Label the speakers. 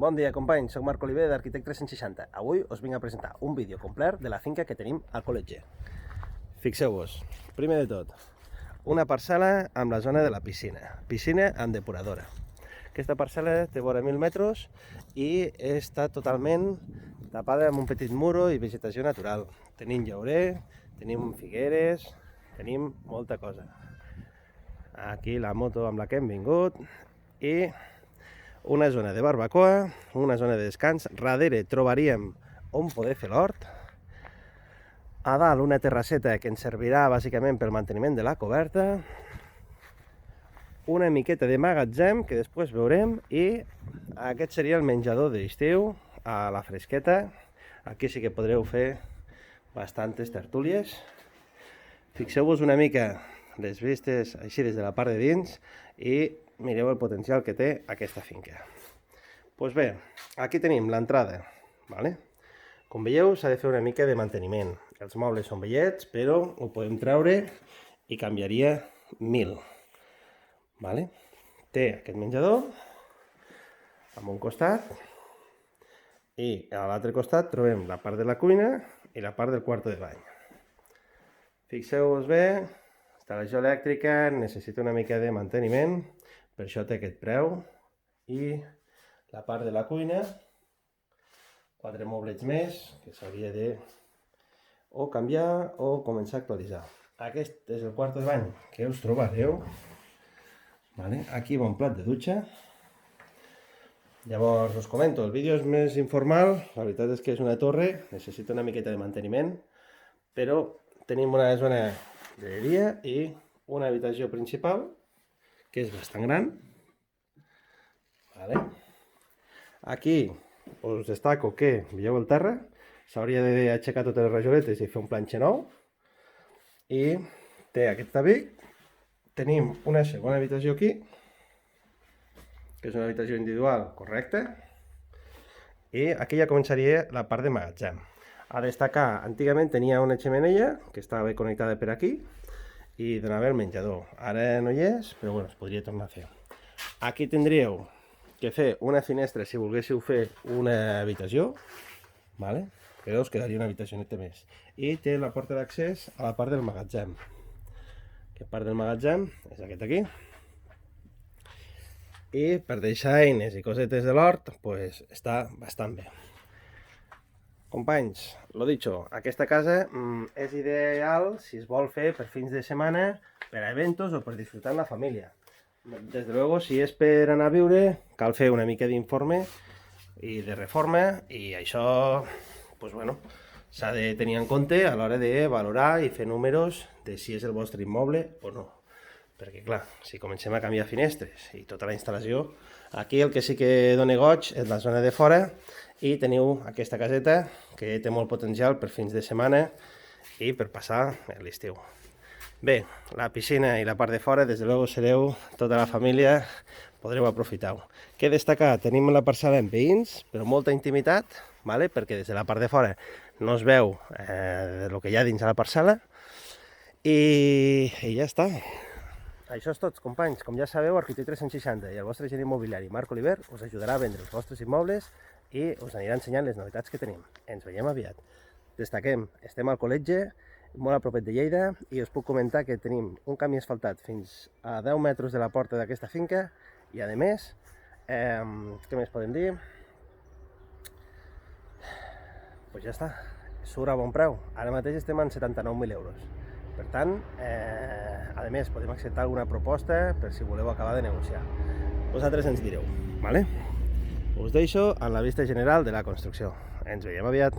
Speaker 1: Bon dia, companys, soc Marc Oliver d'Arquitect 360. Avui us vinc a presentar un vídeo complet de la finca que tenim al col·legi. Fixeu-vos, primer de tot, una parcel·la amb la zona de la piscina amb depuradora. Aquesta parcel·la té vora 1.000 metres i està totalment tapada amb un petit muro i vegetació natural. Tenim llaurer, tenim figueres, tenim molta cosa. Aquí la moto amb la que hem vingut i una zona de barbacoa, una zona de descans. Darrere trobaríem on poder fer l'hort. A dalt una terrasseta que ens servirà bàsicament pel manteniment de la coberta. Una miqueta de magatzem que després veurem i aquest seria el menjador d'estiu a la fresqueta. Aquí sí que podreu fer bastantes tertúlies. Fixeu-vos una mica les vistes així des de la part de dins i mireu el potencial que té aquesta finca. Doncs bé, aquí tenim l'entrada, ¿vale? Com veieu, s'ha de fer una mica de manteniment. Els mobles són vellets, però ho podem treure i canviaria 1.000. ¿Vale? Té aquest menjador amb un costat i a l'altre costat trobem la part de la cuina i la part del quarto de bany. Fixeu-vos bé, instal·lació elèctrica, necessita una mica de manteniment, per això té aquest preu. I la part de la cuina, 4 moblets més que s'hauria de o canviar o començar a actualitzar. Aquest és el quarto de bany que us trobareu. Aquí va un plat de dutxa. Llavors us comento, el vídeo és més informal, la veritat és que és una torre, necessita una miqueta de manteniment, però tenim una zona de dia i una habitació principal que és bastant gran. Aquí us destaco que, veieu el terra, s'hauria d'aixecar totes les rajoletes i fer un planxer nou. I té aquest tabic. Tenim una segona habitació aquí, que és una habitació individual correcta. I aquí ja començaria la part de magatzem. A destacar, antigament tenia una xemeneia que estava connectada per aquí i donava el menjador. Ara no hi és, però bueno, es podria tornar a fer. Aquí tindríeu que fer una finestra si volguéssiu fer una habitació, però us quedaria una habitació neta més. I té la porta d'accés a la part del magatzem. Aquesta part del magatzem és aquest aquí. I per deixar eines i cosetes de l'hort, està bastant bé. Companys, lo dicho, aquesta casa és ideal si es vol fer per fins de setmana, per a eventos o per disfrutar amb la família. Des de luego, si és per anar a viure, cal fer una mica d'informe i de reforma i això s'ha de tenir en compte a l'hora de valorar i fer números de si és el vostre immoble o no. Perquè clar, si comencem a canviar finestres i tota la instal·lació, aquí el que sí que dona goig és la zona de fora i teniu aquesta caseta que té molt potencial per fins de setmana i per passar l'estiu. Bé, la piscina i la part de fora, des de luego sereu tota la família, podreu aprofitar-ho. Què destacar? Tenim la parcel·la amb veïns, però molta intimitat, perquè des de la part de fora no es veu el que hi ha dins de la parcel·la. I ja està. Això és tot, companys. Com ja sabeu, Arquitect 360 i el vostre agent immobiliari Marc Oliver us ajudarà a vendre els vostres immobles i us anirà ensenyant les novetats que tenim. Ens veiem aviat. Destaquem, estem al col·legi, molt a propet de Lleida, i us puc comentar que tenim un camí asfaltat fins a 10 metres de la porta d'aquesta finca i, a més, què més podem dir? Doncs ja està, surt a bon preu. Ara mateix estem en 79.000 euros. Per tant, a més, podem acceptar alguna proposta per si voleu acabar de negociar. Vosaltres ens direu, Us deixo en la vista general de la construcció. Ens veiem aviat.